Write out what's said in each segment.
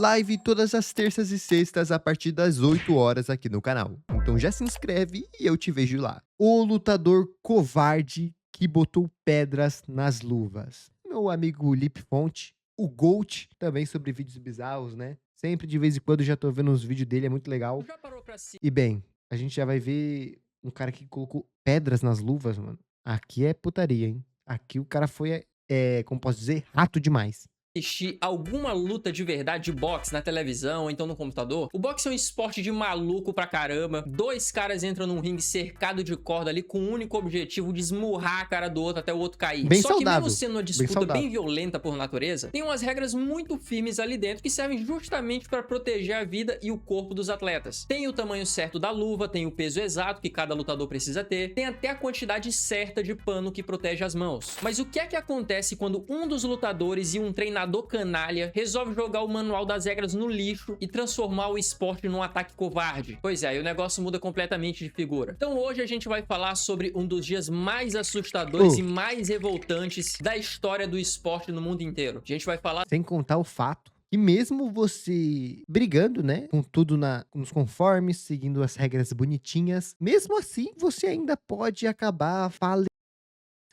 live todas as terças e sextas a partir das 8 horas aqui no canal. Então já se inscreve e eu te vejo lá. O lutador covarde que botou pedras nas luvas. Meu amigo Lip Fonte, o Gold, também sobre vídeos bizarros, né? Sempre de vez em quando já tô vendo uns vídeos dele, é muito legal. Já parou pra se E bem, a gente já vai ver um cara que colocou pedras nas luvas, mano. Aqui é putaria, hein? Aqui o cara foi, como posso dizer, rato demais. assistir alguma luta de verdade de boxe na televisão ou então no computador? O boxe é um esporte de maluco pra caramba. Dois caras entram num ringue cercado de corda ali com o único objetivo de esmurrar a cara do outro até o outro cair. Bem Só que mesmo saudável, sendo uma bem disputa saudável. bem violenta por natureza, tem umas regras muito firmes ali dentro que servem justamente pra proteger a vida e o corpo dos atletas. Tem o tamanho certo da luva, tem o peso exato que cada lutador precisa ter, tem até a quantidade certa de pano que protege as mãos. Mas o que é que acontece quando um dos lutadores e um treinador canalha resolve jogar o manual das regras no lixo e transformar o esporte num ataque covarde? Pois é, aí o negócio muda completamente de figura. Então hoje a gente vai falar sobre um dos dias mais assustadores e mais revoltantes da história do esporte no mundo inteiro. A gente vai falar Sem contar o fato que mesmo você brigando, né, com tudo nos conformes, seguindo as regras bonitinhas, mesmo assim você ainda pode acabar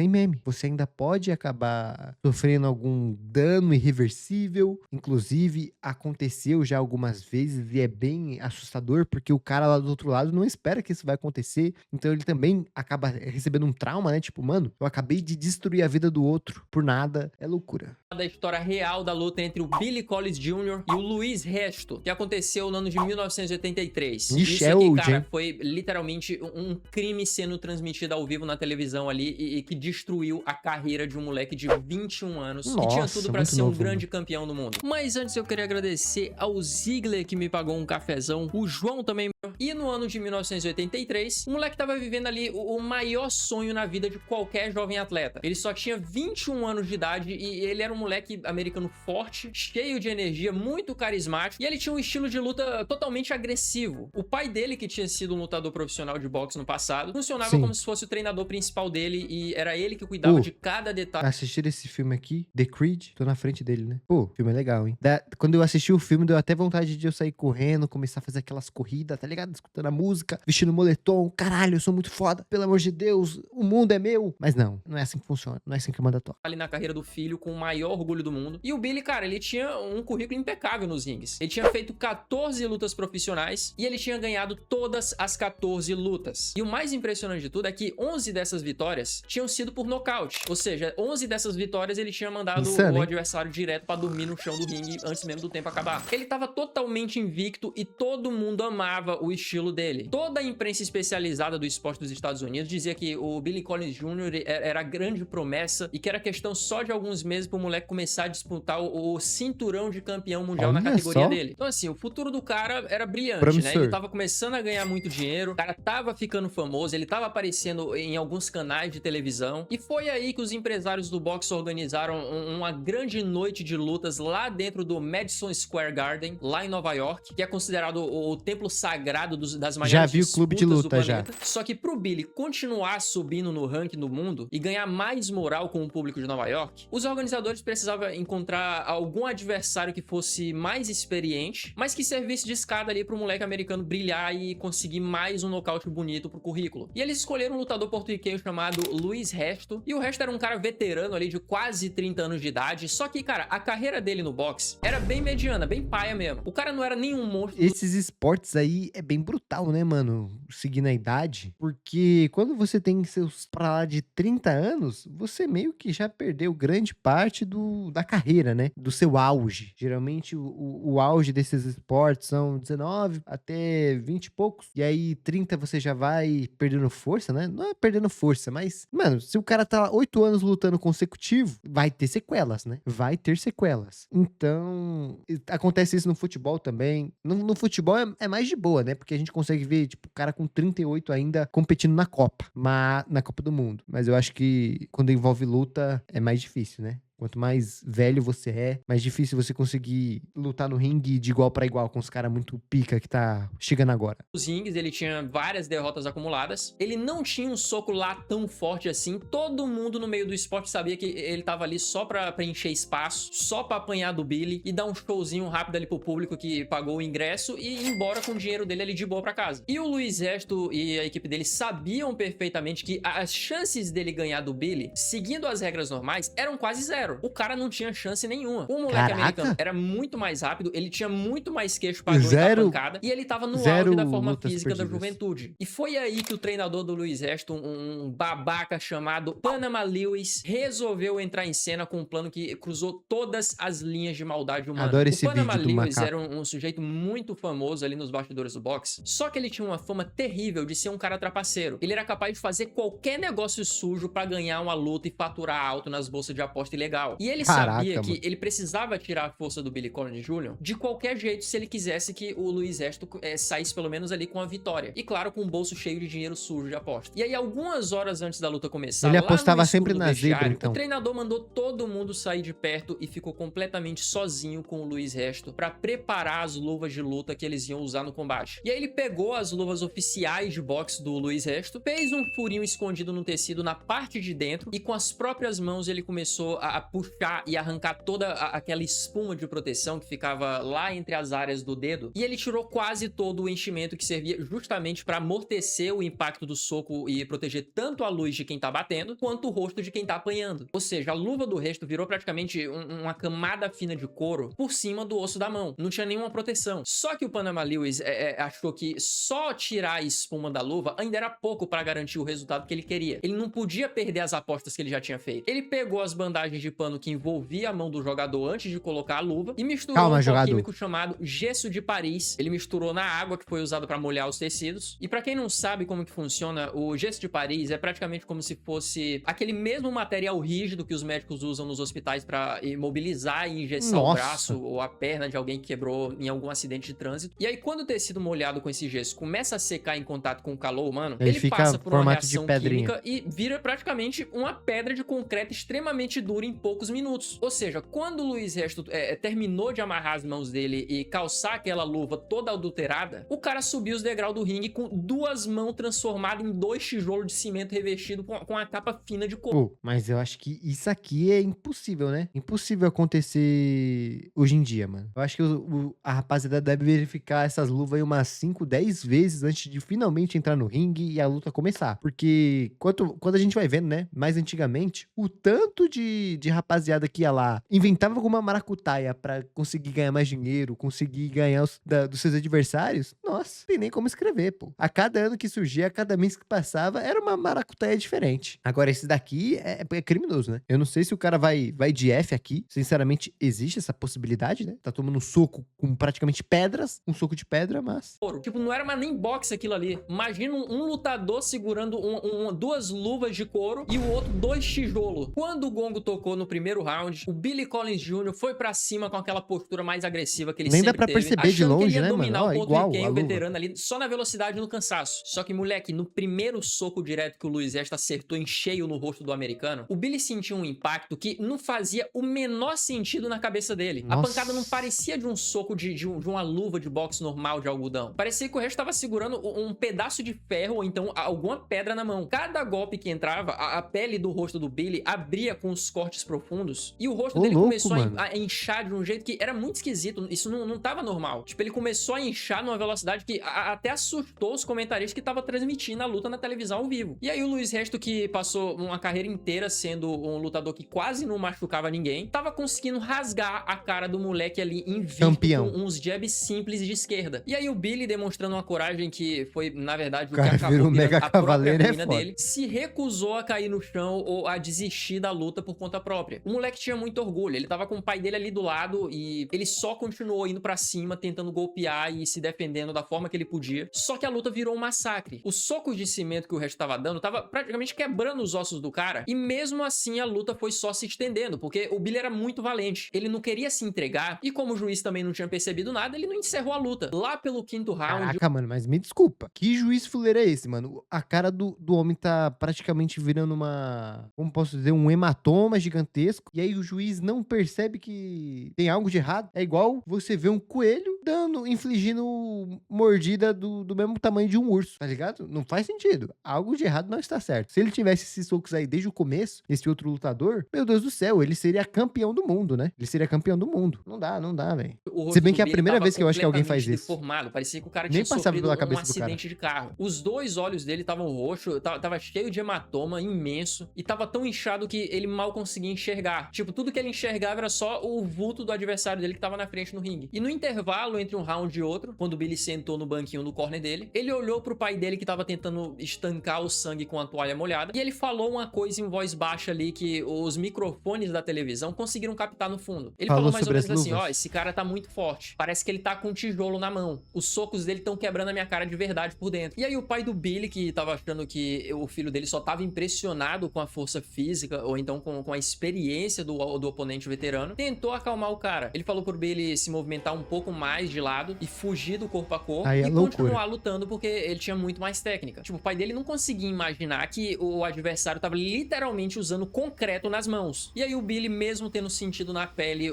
sem meme. Você ainda pode acabar sofrendo algum dano irreversível. Inclusive, aconteceu já algumas vezes e é bem assustador, porque o cara lá do outro lado não espera que isso vai acontecer. Então ele também acaba recebendo um trauma, né? Tipo, mano, eu acabei de destruir a vida do outro por nada. É loucura. da história real da luta entre o Billy Collins Jr. e o Luiz Resto, que aconteceu no ano de 1983. Ixi, Isso é aqui, old, cara, hein? foi literalmente um crime sendo transmitido ao vivo na televisão ali e que destruiu a carreira de um moleque de 21 anos que tinha tudo Nossa, pra muito ser um novo, grande mano. campeão do mundo. Mas antes eu queria agradecer ao Ziggler que me pagou um cafezão, o João também. E no ano de 1983, o moleque tava vivendo ali o maior sonho na vida de qualquer jovem atleta. Ele só tinha 21 anos de idade e ele era um moleque americano forte, cheio de energia, muito carismático, e ele tinha um estilo de luta totalmente agressivo. O pai dele, que tinha sido um lutador profissional de boxe no passado, funcionava Sim. como se fosse o treinador principal dele e era ele que cuidava Pô, de cada detalhe. assistir esse filme aqui, The Creed, tô na frente dele, né? Pô, o filme é legal, hein? Quando eu assisti o filme, deu até vontade de eu sair correndo, começar a fazer aquelas corridas, tá ligado? Escutando a música, vestindo moletom. Caralho, eu sou muito foda. Pelo amor de Deus, o mundo é meu. Mas não, não é assim que funciona. Não é assim que manda top. Ali na carreira do filho com o maior orgulho do mundo. E o Billy, cara, ele tinha um currículo impecável nos rings. Ele tinha feito 14 lutas profissionais e ele tinha ganhado todas as 14 lutas. E o mais impressionante de tudo é que 11 dessas vitórias tinham sido por nocaute. Ou seja, 11 dessas vitórias ele tinha mandado Insano, o hein? adversário direto pra dormir no chão do ringue antes mesmo do tempo acabar. Ele tava totalmente invicto e todo mundo amava o estilo dele. Toda a imprensa especializada do esporte dos Estados Unidos dizia que o Billy Collins Jr. era a grande promessa e que era questão só de alguns meses pro moleque começar a disputar o cinturão de campeão mundial na Olha categoria só. dele. Então assim, o futuro do cara era brilhante, né? Promissor. Ele tava começando a ganhar muito dinheiro, o cara tava ficando famoso, ele tava aparecendo em alguns canais de televisão e foi aí que os empresários do boxe organizaram uma grande noite de lutas lá dentro do Madison Square Garden, lá em Nova York, que é considerado o templo sagrado das Já maiores vi o clube de disputas do luta, já. planeta. Só que pro Billy continuar subindo no ranking do mundo e ganhar mais moral com o público de Nova York, os organizadores precisavam encontrar algum adversário que fosse mais experiente, mas que servisse de escada ali pro moleque americano brilhar e conseguir mais um nocaute bonito pro currículo. E eles escolheram um lutador porto-riquenho chamado Luiz Resto, e o Resto era um cara veterano ali de quase 30 anos de idade, só que, cara, a carreira dele no boxe era bem mediana, bem paia mesmo. O cara não era nenhum monstro. Esses esportes aí é bem brutal, né, mano? Seguindo a idade. Porque quando você tem seus pra lá de 30 anos, você meio que já perdeu grande parte da carreira, né? Do seu auge. Geralmente o auge desses esportes são 19 até 20 e poucos. E aí 30 você já vai perdendo força, né? Não é perdendo força, mas, mano, se o cara tá 8 anos lutando consecutivo, vai ter sequelas, né? Vai ter sequelas. Então, acontece isso no futebol também. No futebol é mais de boa, né? Porque a gente consegue ver, tipo, o cara com 38 ainda competindo na Copa, na Copa do Mundo. Mas eu acho que quando envolve luta é mais difícil, né? Quanto mais velho você é, mais difícil você conseguir lutar no ringue de igual pra igual com os caras muito pica que tá chegando agora. Os rings, ele tinha várias derrotas acumuladas. Ele não tinha um soco lá tão forte assim. Todo mundo no meio do esporte sabia que ele tava ali só pra preencher espaço, só pra apanhar do Billy e dar um showzinho rápido ali pro público que pagou o ingresso e ir embora com o dinheiro dele ali de boa pra casa. E o Luiz Resto e a equipe dele sabiam perfeitamente que as chances dele ganhar do Billy, seguindo as regras normais, eram quase zero. O cara não tinha chance nenhuma. O moleque americano era muito mais rápido, ele tinha muito mais queixo pra aguentar a pancada e ele tava no auge da forma física da juventude. E foi aí que o treinador do Luiz Resto, um babaca chamado Panama Lewis, resolveu entrar em cena com um plano que cruzou todas as linhas de maldade humana. Adoro esse o Panama vídeo do Lewis macaco. era um sujeito muito famoso ali nos bastidores do boxe, só que ele tinha uma fama terrível de ser um cara trapaceiro. Ele era capaz de fazer qualquer negócio sujo pra ganhar uma luta e faturar alto nas bolsas de aposta ilegal. E ele sabia que ele precisava tirar a força do Billy Corgan Jr. de qualquer jeito se ele quisesse que o Luiz Resto saísse pelo menos ali com a vitória. E claro, com um bolso cheio de dinheiro sujo de aposta. E aí, algumas horas antes da luta começar, ele lá apostava no sempre na zebra, então. O treinador mandou todo mundo sair de perto e ficou completamente sozinho com o Luiz Resto pra preparar as luvas de luta que eles iam usar no combate. E aí ele pegou as luvas oficiais de boxe do Luiz Resto, fez um furinho escondido no tecido na parte de dentro e com as próprias mãos ele começou a puxar e arrancar toda aquela espuma de proteção que ficava lá entre as áreas do dedo. E ele tirou quase todo o enchimento que servia justamente para amortecer o impacto do soco e proteger tanto a luz de quem tá batendo, quanto o rosto de quem tá apanhando. Ou seja, a luva do Resto virou praticamente uma camada fina de couro por cima do osso da mão. Não tinha nenhuma proteção. Só que o Panama Lewis achou que só tirar a espuma da luva ainda era pouco para garantir o resultado que ele queria. Ele não podia perder as apostas que ele já tinha feito. Ele pegou as bandagens de pano que envolvia a mão do jogador antes de colocar a luva e misturou um pó químico chamado gesso de Paris. Ele misturou na água que foi usada para molhar os tecidos. E para quem não sabe como que funciona, o gesso de Paris é praticamente como se fosse aquele mesmo material rígido que os médicos usam nos hospitais para imobilizar e engessar o braço ou a perna de alguém que quebrou em algum acidente de trânsito. E aí, quando o tecido molhado com esse gesso começa a secar em contato com o calor humano, ele passa por uma reação química e vira praticamente uma pedra de concreto extremamente dura em poucos minutos. Ou seja, quando o Luiz Resto terminou de amarrar as mãos dele e calçar aquela luva toda adulterada, o cara subiu os degraus do ringue com duas mãos transformadas em 2 tijolos de cimento revestido com a capa fina de couro. Mas eu acho que isso aqui é impossível, né? Impossível acontecer hoje em dia, mano. Eu acho que a rapaziada deve verificar essas luvas aí umas 5, 10 vezes antes de finalmente entrar no ringue e a luta começar. Porque quando a gente vai vendo, né? Mais antigamente, o tanto de rapaziada que ia lá, inventava alguma maracutaia pra conseguir ganhar mais dinheiro, conseguir ganhar dos seus adversários, nossa, tem nem como escrever, pô. A cada ano que surgia, a cada mês que passava, era uma maracutaia diferente. Agora, esse daqui é criminoso, né? Eu não sei se o cara vai de F aqui. Sinceramente, existe essa possibilidade, né? Tá tomando um soco com praticamente pedras, um soco de pedra, mas... Tipo, não era mais nem boxe aquilo ali. Imagina um lutador segurando duas luvas de couro e o outro 2 tijolos. Quando o gongo tocou no primeiro round, o Billy Collins Jr. foi pra cima com aquela postura mais agressiva que ele nem sempre dá pra teve, perceber de longe, que ele ia né, dominar mano? o ponto Igual o veterano ali, só na velocidade e no cansaço. Só que, moleque, no primeiro soco direto que o Luiz Resto acertou em cheio no rosto do americano, o Billy sentiu um impacto que não fazia o menor sentido na cabeça dele. Nossa. A pancada não parecia de um soco de uma luva de boxe normal de algodão. Parecia que o Resto tava segurando um pedaço de ferro ou então alguma pedra na mão. Cada golpe que entrava, a pele do rosto do Billy abria com os cortes profundos e o rosto dele começou a inchar de um jeito que era muito esquisito. Isso não tava normal. Tipo, ele começou a inchar numa velocidade que até assustou os comentaristas que estavam transmitindo a luta na televisão ao vivo. E aí o Luiz Resto, que passou uma carreira inteira sendo um lutador que quase não machucava ninguém, tava conseguindo rasgar a cara do moleque ali invicto com uns jabs simples de esquerda. E aí o Billy, demonstrando uma coragem que foi, na verdade, o que acabou virando a própria ruína dele, se recusou a cair no chão ou a desistir da luta por conta própria. O moleque tinha muito orgulho, ele tava com o pai dele ali do lado e ele só continuou indo pra cima, tentando golpear e se defendendo da forma que ele podia. Só que a luta virou um massacre. Os socos de cimento que o Resto tava dando tava praticamente quebrando os ossos do cara e mesmo assim a luta foi só se estendendo, porque o Billy era muito valente. Ele não queria se entregar e como o juiz também não tinha percebido nada, ele não encerrou a luta. Lá pelo 5º round... Caraca, mano, mas me desculpa. Que juiz fuleiro é esse, mano? A cara do homem tá praticamente virando uma... Como posso dizer? Um hematoma gigantesco gigantesco, e aí o juiz não percebe que tem algo de errado. É igual você ver um coelho infligindo mordida do mesmo tamanho de um urso, tá ligado? Não faz sentido. Algo de errado não está certo. Se ele tivesse esses socos aí desde o começo, esse outro lutador, meu Deus do céu, ele seria campeão do mundo, né? Ele seria campeão do mundo. Não dá, velho. O Se rosto bem do que é a Billy primeira tava vez que eu acho que alguém faz completamente isso. deformado. Parecia que o cara Nem tinha passava sofrido pela um cabeça do cara. acidente de carro. Os dois olhos dele estavam roxos, tava cheio de hematoma, imenso. E tava tão inchado que ele mal conseguia enxergar. Tipo, tudo que ele enxergava era só o vulto do adversário dele que tava na frente no ringue. E no intervalo entre um round e outro, quando o Billy sentou no banquinho do corner dele, ele olhou pro pai dele que tava tentando estancar o sangue com a toalha molhada. E ele falou uma coisa em voz baixa ali que os microfones da televisão conseguiram captar no fundo. Ele falou mais ou sobre as menos assim, ó, luvas. esse cara tá muito forte. Parece que ele tá com um tijolo na mão. Os socos dele estão quebrando a minha cara de verdade por dentro. E aí o pai do Billy, que tava achando que o filho dele só tava impressionado com a força física ou então com a experiência do oponente veterano, tentou acalmar o cara. Ele falou pro Billy se movimentar um pouco mais de lado e fugir do corpo a corpo Aí é e loucura. continuar lutando porque ele tinha muito mais técnica. Tipo, o pai dele não conseguia imaginar que o adversário tava literalmente usando concreto nas mãos. E aí o Billy, mesmo tendo sentido na pele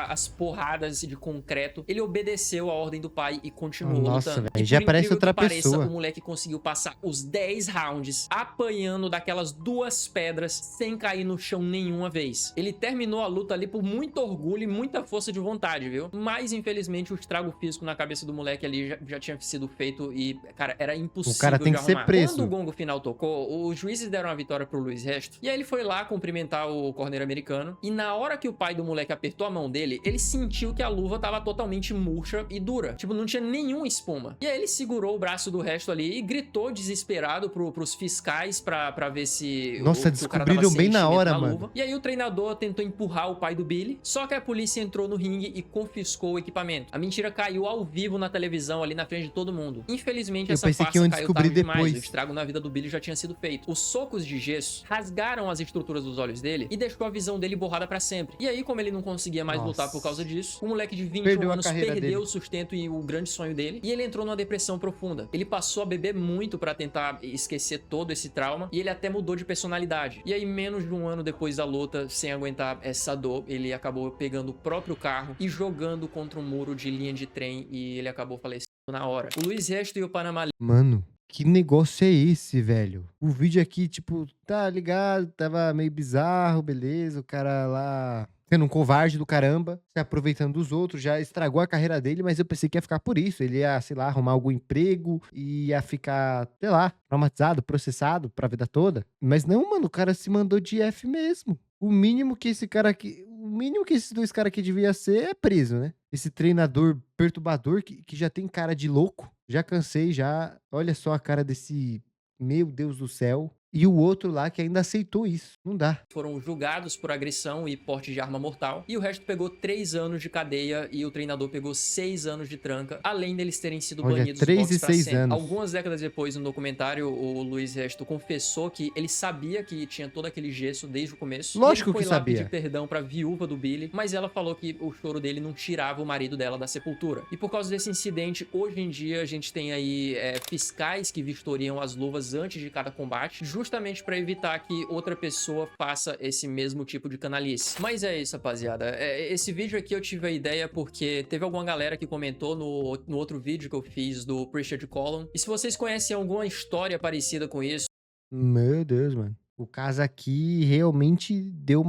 as porradas de concreto, ele obedeceu a ordem do pai e continuou Nossa, lutando. velho, E já por parece incrível outra que pareça, pessoa. o moleque conseguiu passar os 10 rounds apanhando daquelas duas pedras sem cair no chão nenhuma vez. Ele terminou a luta ali por muito orgulho e muita força de vontade, viu? Mas, infelizmente, o estrago físico na cabeça do moleque ali já tinha sido feito e, cara, era impossível O cara tem de que ser arrumar. preso. Quando o gongo final tocou, os juízes deram a vitória pro Luiz Resto. E aí ele foi lá cumprimentar o corner americano. E na hora que o pai do moleque apertou a mão dele, ele sentiu que a luva tava totalmente murcha e dura. Tipo, não tinha nenhuma espuma. E aí ele segurou o braço do Resto ali e gritou desesperado pros fiscais pra ver se Nossa, o cara tava descobriram sem bem na enchimento hora, luva. mano. E aí o treinador tentou empurrar o pai do Billy, só que a polícia entrou no ringue e confiscou o equipamento. A mentira caiu ao vivo na televisão ali na frente de todo mundo. Infelizmente, Eu essa pensei que farsa iam caiu descobrir tarde demais. depois. O estrago na vida do Billy já tinha sido feito. Os socos de gesso rasgaram as estruturas dos olhos dele e deixou a visão dele borrada pra sempre. E aí, como ele não conseguia mais lutar por causa disso, o moleque de 21 Perdeu a anos carreira perdeu dele. o sustento e o grande sonho dele. E ele entrou numa depressão profunda. Ele passou a beber muito pra tentar esquecer todo esse trauma. E ele até mudou de personalidade. E aí, menos de um ano depois da luta, sem aguentar essa dor, ele acabou pegando o próprio carro e jogando contra um muro de linha de trem. E ele acabou falecendo na hora. O Luiz Resto e o Panamá. Mano, que negócio é esse, velho? O vídeo aqui, tipo, tá ligado? Tava meio bizarro, beleza. O cara lá sendo um covarde do caramba, se aproveitando dos outros, já estragou a carreira dele, mas eu pensei que ia ficar por isso. Ele ia, sei lá, arrumar algum emprego, ia ficar, sei lá, traumatizado, processado pra vida toda. Mas não, mano, o cara se mandou de F mesmo. O mínimo que esse cara aqui, o mínimo que esses dois caras aqui devia ser é preso, né? Esse treinador perturbador que já tem cara de louco. Já cansei, já. Olha só a cara desse. Meu Deus do céu. E o outro lá que ainda aceitou isso. Não dá. Foram julgados por agressão e porte de arma mortal. E o resto pegou 3 anos de cadeia e o treinador pegou 6 anos de tranca, além deles terem sido Olha, banidos do 3 boxe e pra 6 sempre. anos. Algumas décadas depois, no documentário, o Luiz Resto confessou que ele sabia que tinha todo aquele gesso desde o começo. Lógico e ele foi que lá sabia. pedir perdão pra viúva do Billy, mas ela falou que o choro dele não tirava o marido dela da sepultura. E por causa desse incidente, hoje em dia a gente tem aí fiscais que vistoriam as luvas antes de cada combate, justamente pra evitar que outra pessoa faça esse mesmo tipo de canalice. Mas é isso, rapaziada. Esse vídeo aqui eu tive a ideia porque teve alguma galera que comentou no outro vídeo que eu fiz do Prichard Column. E se vocês conhecem alguma história parecida com isso, Meu Deus, mano. O caso aqui realmente deu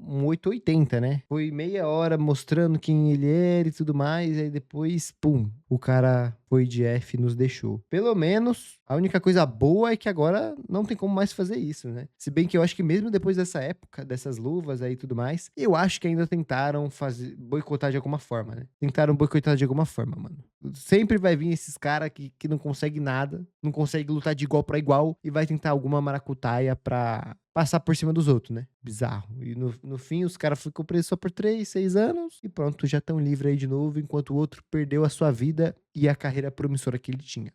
um 880, né? Foi meia hora mostrando quem ele era e tudo mais, aí depois, pum, o cara foi de F e nos deixou. Pelo menos, a única coisa boa é que agora não tem como mais fazer isso, né? Se bem que eu acho que mesmo depois dessa época, dessas luvas aí e tudo mais, eu acho que ainda tentaram boicotar de alguma forma, né? Tentaram boicotar de alguma forma, mano. Sempre vai vir esses caras que não conseguem nada, não conseguem lutar de igual pra igual e vai tentar alguma maracutaia pra passar por cima dos outros, né? Bizarro. E no fim, os caras ficam presos só por 3, 6 anos e pronto, já estão livres aí de novo, enquanto o outro perdeu a sua vida e a carreira promissora que ele tinha.